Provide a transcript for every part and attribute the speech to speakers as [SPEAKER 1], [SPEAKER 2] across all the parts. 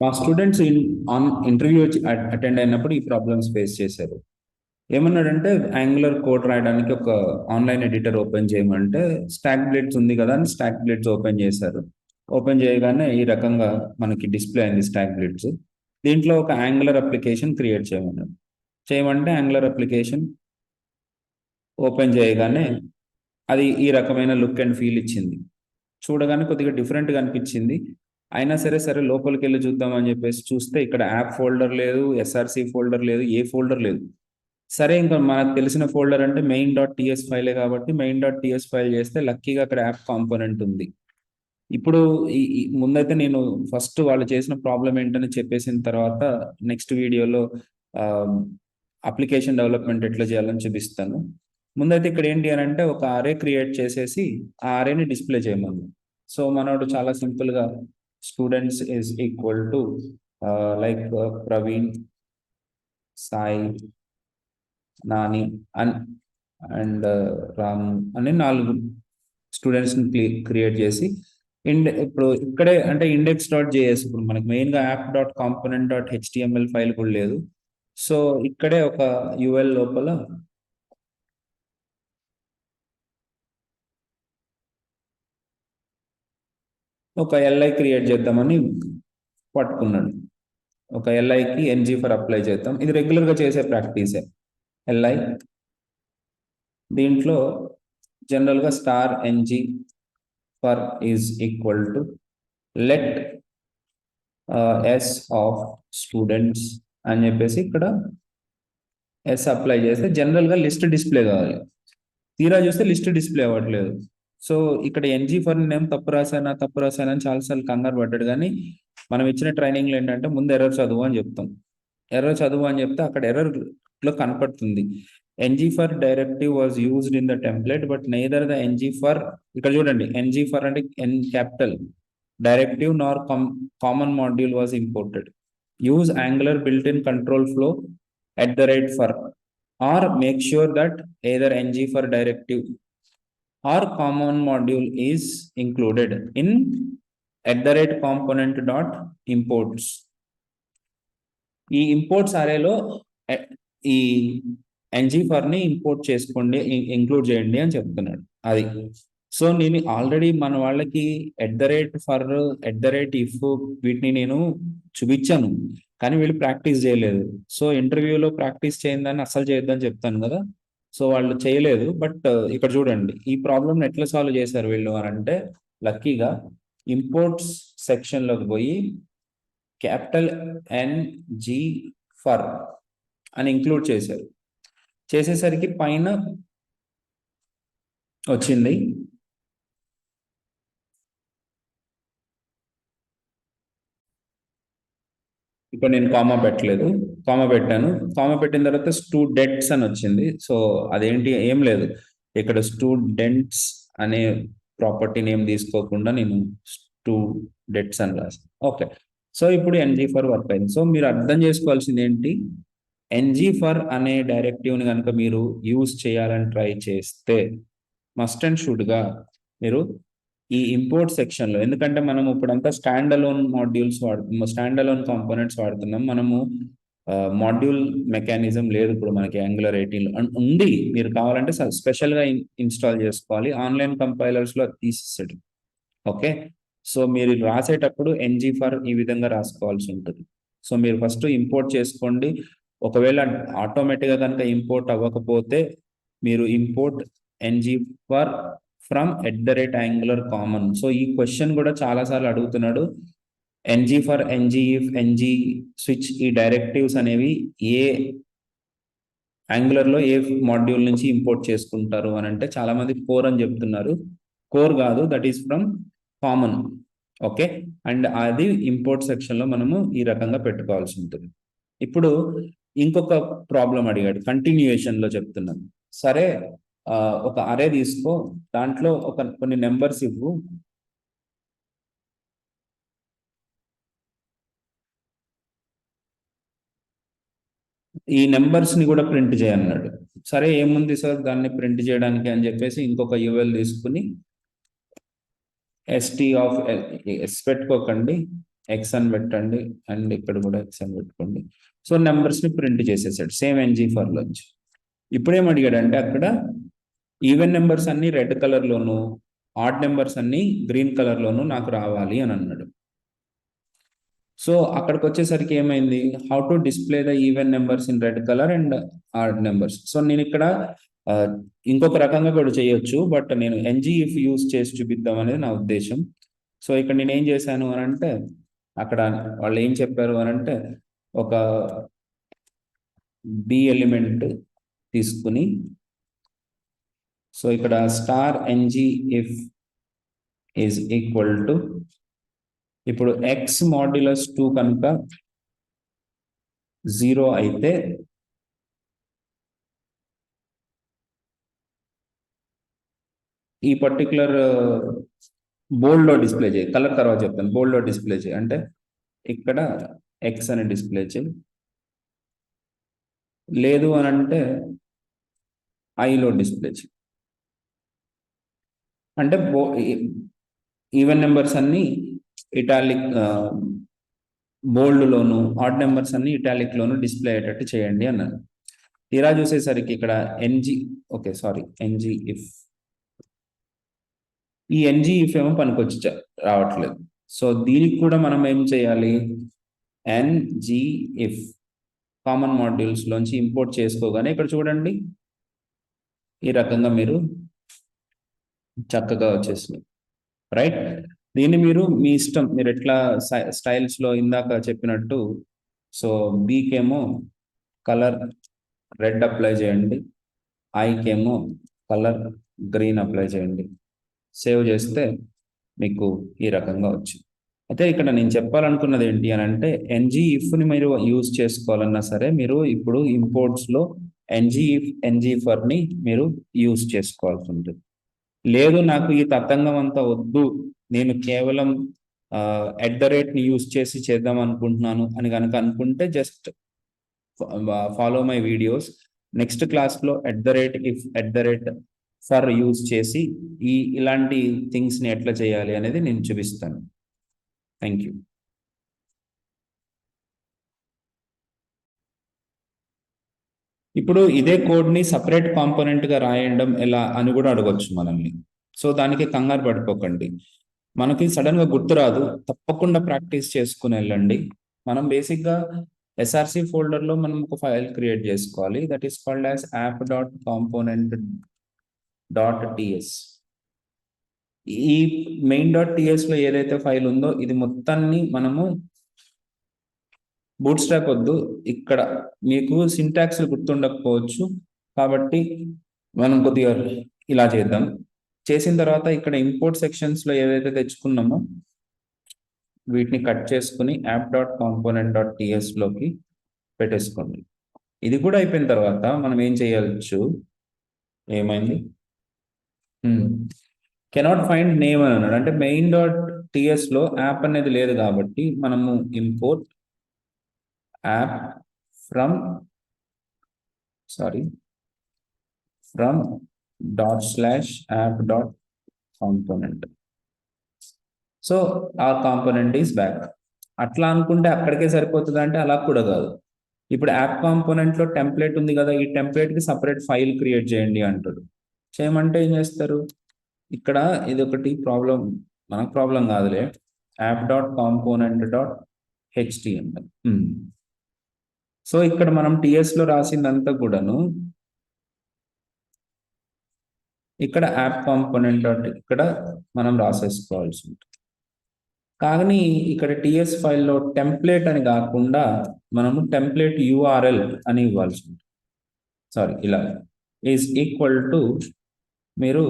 [SPEAKER 1] మా students on interview attend అయినప్పుడు ఈ ప్రాబ్లమ్స్ ఫేస్ చేశారు. ఏమన్నాడంటే యాంగులర్ కోడ్ రాయడానికి ఒక ఆన్లైన్ ఎడిటర్ ఓపెన్ చేయమంటే స్టాక్ బ్లేడ్స్ ఉంది కదా అని స్టాక్ బ్లేడ్స్ ఓపెన్ చేశారు. ఓపెన్ చేయగానే ఈ రకంగా మనకి డిస్ప్లే అయింది స్టాక్ బ్లేడ్స్. దీంట్లో ఒక యాంగులర్ అప్లికేషన్ క్రియేట్ చేయమన్నాడు. చేయమంటే యాంగులర్ అప్లికేషన్ ఓపెన్ చేయగానే అది ఈ రకమైన లుక్ అండ్ ఫీల్ ఇచ్చింది. చూడగానే కొద్దిగా డిఫరెంట్గా అనిపించింది. అయినా సరే సరే లోపలికి వెళ్ళి చూద్దాం అని చెప్పేసి చూస్తే ఇక్కడ యాప్ ఫోల్డర్ లేదు, ఎస్ఆర్సి ఫోల్డర్ లేదు, ఏ ఫోల్డర్ లేదు. సరే ఇంకా మనకు తెలిసిన ఫోల్డర్ అంటే మెయిన్ డాట్ టీఎస్ ఫైలే కాబట్టి మెయిన్ డాట్ టీఎస్ ఫైల్ చేస్తే లక్కీగా అక్కడ యాప్ కాంపోనెంట్ ఉంది. ఇప్పుడు ముందైతే నేను ఫస్ట్ వాళ్ళు చేసిన ప్రాబ్లం ఏంటని చెప్పేసిన తర్వాత నెక్స్ట్ వీడియోలో అప్లికేషన్ డెవలప్మెంట్ ఎట్లా చేయాలని చూపిస్తాను. ముందైతే ఇక్కడ ఏంటి అని అంటే ఒక అరే క్రియేట్ చేసేసి ఆ అరేని డిస్ప్లే చేయమని. సో మనోడు చాలా సింపుల్గా students is equal to like Praveen, Sai, Nani and Ram అని 4 స్టూడెంట్స్ని క్రియేట్ చేసి ఇప్పుడు ఇక్కడే అంటే ఇండెక్స్ డాట్ జేఎస్ ఇప్పుడు మనకి మెయిన్గా app dot component dot HTML file కూడా లేదు. సో ఇక్కడే ఒక యూఎల్ లోపల ఒక ఎల్ఐ క్రియేట్ చేద్దామని పట్టుకున్నాడు. ఒక ఎల్ఐకి ఎన్జీ ఫర్ అప్లై చేద్దాం. ఇది రెగ్యులర్గా చేసే ప్రాక్టీసే. ఎల్ఐ దీంట్లో జనరల్గా star NG for is equal to let S of students అని చెప్పేసి ఇక్కడ ఎస్ అప్లై చేస్తే జనరల్గా లిస్ట్ డిస్ప్లే కావాలి. తీరా చూస్తే లిస్ట్ డిస్ప్లే అవ్వట్లేదు. సో ఇక్కడ ఎన్జీ ఫర్ నేను తప్పు రాశానా అని చాలాసార్లు కంగారు పడ్డాడు. కానీ మనం ఇచ్చిన ట్రైనింగ్లో ఏంటంటే ముందు ఎర్రర్ చదువు అని చెప్తాం. ఎర్రర్ చదువు అని చెప్తే అక్కడ ఎర్రర్లో కనపడుతుంది. NG for directive was used in the template but neither the NG for, ఇక్కడ చూడండి ఎన్జీ ఫర్ అంటే N capital directive nor common module was imported. Use Angular built-in control flow @for or make sure that either ng for directive or common module is included in @component dot imports. ఈ imports అరేలో ఈ ng for ని import చేసుకోండి, include చేయండి అని చెప్తున్నాడు. అది so నేను already మన వాళ్ళకి @for @if వీటిని నేను చూపించాను, కానీ వీళ్ళు ప్రాక్టీస్ చేయలేదు. సో ఇంటర్వ్యూలో ప్రాక్టీస్ చేయందని అస్సలు చేయొద్దని చెప్తాను కదా. సో వాళ్ళు చేయలేదు. బట్ ఇక్కడ చూడండి ఈ ప్రాబ్లమ్ని ఎట్లా సాల్వ్ చేశారు వీళ్ళు అని అంటే లక్కీగా ఇంపోర్ట్స్ సెక్షన్లోకి పోయి క్యాపిటల్ ఎన్జీ ఫర్ అని ఇంక్లూడ్ చేశారు. చేసేసరికి పైన వచ్చింది ఇక్కడ నేను కామా పెట్టలేదు, కామా పెట్టాను. కామా పెట్టిన తర్వాత స్టూడెంట్స్ అని వచ్చింది. సో అదేంటి ఏం లేదు, ఇక్కడ స్టూడెంట్స్ అనే ప్రాపర్టీ నేమ్ తీసుకోకుండా నేను స్టూడెంట్స్ అని రాసాను. ఓకే, సో ఇప్పుడు ఎన్జీ ఫర్ వర్క్ అయింది. సో మీరు అర్థం చేసుకోవాల్సింది ఏంటి, ఎన్జీ ఫర్ అనే డైరెక్టివ్ని కనుక మీరు యూజ్ చేయాలని ట్రై చేస్తే మస్ట్ అండ్ షుడ్గా మీరు ఈ ఇంపోర్ట్ సెక్షన్లో, ఎందుకంటే మనం ఇప్పుడంతా స్టాండ్ అలోన్ మాడ్యూల్స్ వాడుతున్నాం, స్టాండ్ అలోన్ కాంపోనెంట్స్ వాడుతున్నాం. మనము మాడ్యూల్ మెకానిజం లేదు ఇప్పుడు మనకి యాంగులర్ 18లో ఉంది. మీరు కావాలంటే స్పెషల్గా ఇన్స్టాల్ చేసుకోవాలి. ఆన్లైన్ కంపైలర్స్లో తీసేసాడు. ఓకే, సో మీరు రాసేటప్పుడు ఎన్జీ ఫర్ ఈ విధంగా రాసుకోవాల్సి ఉంటుంది. సో మీరు ఫస్ట్ ఇంపోర్ట్ చేసుకోండి. ఒకవేళ ఆటోమేటిక్గా కనుక ఇంపోర్ట్ అవ్వకపోతే మీరు import NG for from @angular common. So ఈ క్వశ్చన్ కూడా చాలాసార్లు అడుగుతున్నాడు. NG for, NG if, NG switch, ఈ డైరెక్టివ్స్ అనేవి ఏ యాంగులర్లో ఏ మాడ్యూల్ నుంచి ఇంపోర్ట్ చేసుకుంటారు అని అంటే చాలామంది కోర్ అని చెప్తున్నారు. కోర్ కాదు, that is from common. Okay, and అది ఇంపోర్ట్ సెక్షన్లో మనము ఈ రకంగా పెట్టుకోవాల్సి ఉంటుంది. ఇప్పుడు ఇంకొక ప్రాబ్లం అడిగాడు, కంటిన్యూయేషన్లో చెప్తున్నాను. సరే ఒక అరే తీసుకో, దాంట్లో కొన్ని నెంబర్స్ ఇవ్వు, ఈ నెంబర్స్ ని కూడా ప్రింట్ చేయన్నాడు. సరే ఏముంది సార్ దాన్ని ప్రింట్ చేయడానికి అని చెప్పేసి ఇంకొక యూఎల్ తీసుకుని ఎస్టీ ఆఫ్ ఎస్ పెట్టుకోకండి, ఎక్స్ అని పెట్టండి అండ్ ఇక్కడ కూడా ఎక్స్ అని పెట్టుకోండి. సో నెంబర్స్ ని ప్రింట్ చేసేసాడు సేమ్ ఎన్జీ ఫర్ లోంచి. ఇప్పుడేం అడిగాడంటే అక్కడ ఈవెన్ నెంబర్స్ అన్ని రెడ్ కలర్ లోను, ఆడ్ నెంబర్స్ అన్ని గ్రీన్ కలర్ లోను నాకు రావాలి అని అన్నాడు. సో అక్కడికి వచ్చేసరికి ఏమైంది, how to display the even numbers in red colour and odd numbers. So నేను ఇక్కడ ఇంకొక రకంగా కూడా చేయొచ్చు, బట్ నేను ఎన్జీ ఇఫ్ యూస్ చేసి చూపిద్దాం అనేది నా ఉద్దేశం. సో ఇక్కడ నేను ఏం చేశాను అని అంటే, అక్కడ వాళ్ళు ఏం చెప్పారు అని అంటే, ఒక బి ఎలిమెంట్ తీసుకుని, సో ఇక్కడ star NG if is equal to, ఇప్పుడు ఎక్స్ మాడ్యులస్ 2 కనుక 0 అయితే ఈ పర్టికులర్ బోల్డ్ లో డిస్ప్లే చేయి, కలర్ తర్వాత చెప్తాను, బోల్డ్ లో డిస్ప్లే చేయి అంటే ఇక్కడ ఎక్స్ అని డిస్ప్లే చేయి, లేదు అని అంటే ఐలో డిస్ప్లే చేయి. అంటే ఈవెన్ నెంబర్స్ అన్ని ఇటాలిక్ బోల్డ్ లోను, ఆడ్ నెంబర్స్ అన్ని ఇటాలిక్ లోను డిస్ప్లే అయ్యేటట్టు చేయండి అన్నారు. తీరా చూసేసరికి ఇక్కడ ఎన్జీ ఇఫ్, ఈ ఎన్జీ ఇఫ్ ఏమో పనికొచ్చి రావట్లేదు. సో దీనికి కూడా మనం ఏం చేయాలి, ఎన్జీ ఇఫ్ కామన్ మాడ్యూల్స్ లోంచి ఇంపోర్ట్ చేసుకోగానే ఇక్కడ చూడండి ఈ రకంగా మీరు చక్కగా వచ్చేసింది, రైట్. దీన్ని మీరు మీ ఇష్టం, మీరు ఎట్లా స్టైల్స్ లో ఇందాక చెప్పినట్టు, సో బీకేమో కలర్ రెడ్ అప్లై చేయండి, ఐకేమో కలర్ గ్రీన్ అప్లై చేయండి, సేవ్ చేస్తే మీకు ఈ రకంగా వచ్చింది. అయితే ఇక్కడ నేను చెప్పాలనుకున్నది ఏంటి అని అంటే, ఎన్జీ ఇఫ్ని మీరు యూజ్ చేసుకోవాలన్నా సరే మీరు ఇప్పుడు ఇంపోర్ట్స్లో ఎన్జీ ఫర్ని మీరు యూజ్ చేసుకోవాల్సి ఉంటుంది. లేదు నాకు ఈ తతంగం అంతా వద్దు, నేను కేవలం @ని యూజ్ చేసి చేద్దాం అనుకుంటున్నాను అని కనుక అనుకుంటే just follow my videos. Next క్లాస్లో @if ఫర్ యూజ్ చేసి ఇలాంటి థింగ్స్ని ఎట్లా చేయాలి అనేది నేను చూపిస్తాను. Thank you. ఇప్పుడు ఇదే కోడ్ని సపరేట్ కాంపోనెంట్గా రాయడం ఎలా అని కూడా అడగొచ్చు మనల్ని. సో దానికి కంగారు పడిపోకండి, మనకి సడన్గా గుర్తురాదు, తప్పకుండా ప్రాక్టీస్ చేసుకుని వెళ్ళండి. మనం బేసిక్గా ఎస్ఆర్సి ఫోల్డర్లో మనం ఒక ఫైల్ క్రియేట్ చేసుకోవాలి, that is called as app.component.ts. ఈ main.ts లో ఏదైతే ఫైల్ ఉందో ఇది మొత్తాన్ని మనము బూట్ స్ట్రాప్ వద్దు, ఇక్కడ మీకు సింటాక్స్ గుర్తుండకపోవచ్చు కాబట్టి మనం కొద్దిగా ఇలా చేద్దాం. చేసిన తర్వాత ఇక్కడ ఇంపోర్ట్ సెక్షన్స్లో ఏదైతే తెచ్చుకున్నామో వీటిని కట్ చేసుకుని app.component.ts లోకి పెట్టేసుకోండి. ఇది కూడా అయిపోయిన తర్వాత మనం ఏం చేయవచ్చు, ఏమైంది, కెనాట్ ఫైండ్ నేమ్ అని అన్నాడు. అంటే main.ts లో యాప్ అనేది లేదు కాబట్టి మనము import app from ./app.component. So ఆ కాంపోనెంట్ ఈస్ బ్యాక్. అట్లా అనుకుంటే అక్కడికే సరిపోతుంది అంటే అలా కూడా కాదు. ఇప్పుడు యాప్ కాంపోనెంట్లో టెంప్లెట్ ఉంది కదా, ఈ టెంప్లెట్కి సపరేట్ ఫైల్ క్రియేట్ చేయండి అంటాడు. చేయమంటే ఏం చేస్తారు, ఇక్కడ ఇది ఒకటి ప్రాబ్లం, మనకు ప్రాబ్లం కాదులే, app.component.html. సో ఇక్కడ మనం టీఎస్లో రాసిందంతా కూడాను ఇక్కడ యాప్ కాంపోనెంట్ ఇక్కడ మనం రాసేసుకోవాల్సి ఉంటుంది. కానీ ఇక్కడ టీఎస్ ఫైల్లో టెంప్లెట్ అని కాకుండా మనము టెంప్లెట్ యూఆర్ఎల్ అని ఇవ్వాల్సి ఉంటుంది. ఇలా ఈజ్ ఈక్వల్ టు మీరు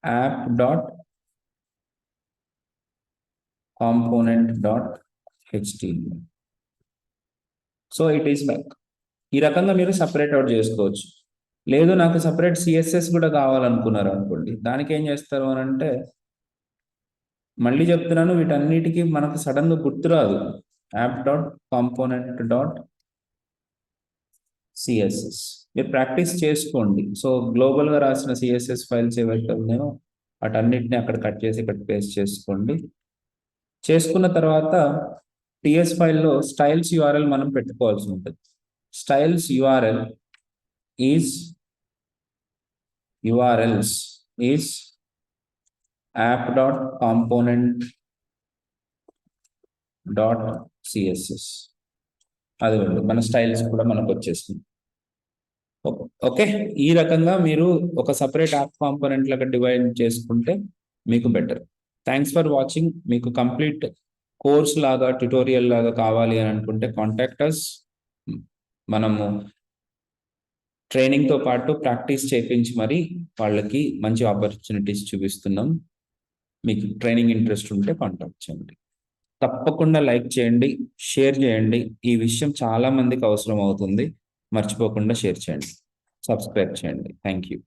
[SPEAKER 1] app.component.html. So it is back. ఈ రకంగా మీరు సపరేట్ అవుట్ చేసుకోవచ్చు. లేదు నాకు సపరేట్ సిఎస్ఎస్ కూడా కావాలనుకున్నారు అనుకోండి, దానికి ఏం చేస్తారు అని అంటే, మళ్ళీ చెప్తున్నాను, వీటన్నిటికీ మనకు సడన్గా గుర్తురాదు. app.component.css మీరు ప్రాక్టీస్ చేసుకోండి. సో గ్లోబల్గా రాసిన సిఎస్ఎస్ ఫైల్స్ ఏవైతే ఉన్నాయో వాటన్నిటిని అక్కడ కట్ చేసి ఇక్కడ పేస్ట్ చేసుకోండి, చేసుకున్న తర్వాత టిఎస్ ఫైల్లో స్టైల్స్ యూఆర్ఎల్ మనం పెట్టుకోవాల్సి ఉంటుంది. Styles URLs is app.component.css. అది మన స్టైల్స్ కూడా మనకు వచ్చేస్తుంది. ఓకే, ఈ రకంగా మీరు ఒక సపరేట్ యాప్ కాంపోనెంట్ లాగా డివైడ్ చేసుకుంటే మీకు బెటర్. Thanks for watching. మీకు కంప్లీట్ కోర్స్ లాగా ట్యుటోరియల్ లాగా కావాలి అని అనుకుంటే కాంటాక్ట్ అస్. మనము ట్రైనింగ్తో పాటు ప్రాక్టీస్ చేయించి మరి వాళ్ళకి మంచి ఆపర్చునిటీస్ చూపిస్తున్నాం. మీకు ట్రైనింగ్ ఇంట్రెస్ట్ ఉంటే కాంటాక్ట్ చేయండి. తప్పకుండా లైక్ చేయండి, షేర్ చేయండి. ఈ విషయం చాలా మందికి అవసరం అవుతుంది. మర్చిపోకుండా షేర్ చేయండి, సబ్స్క్రైబ్ చేయండి. Thank you.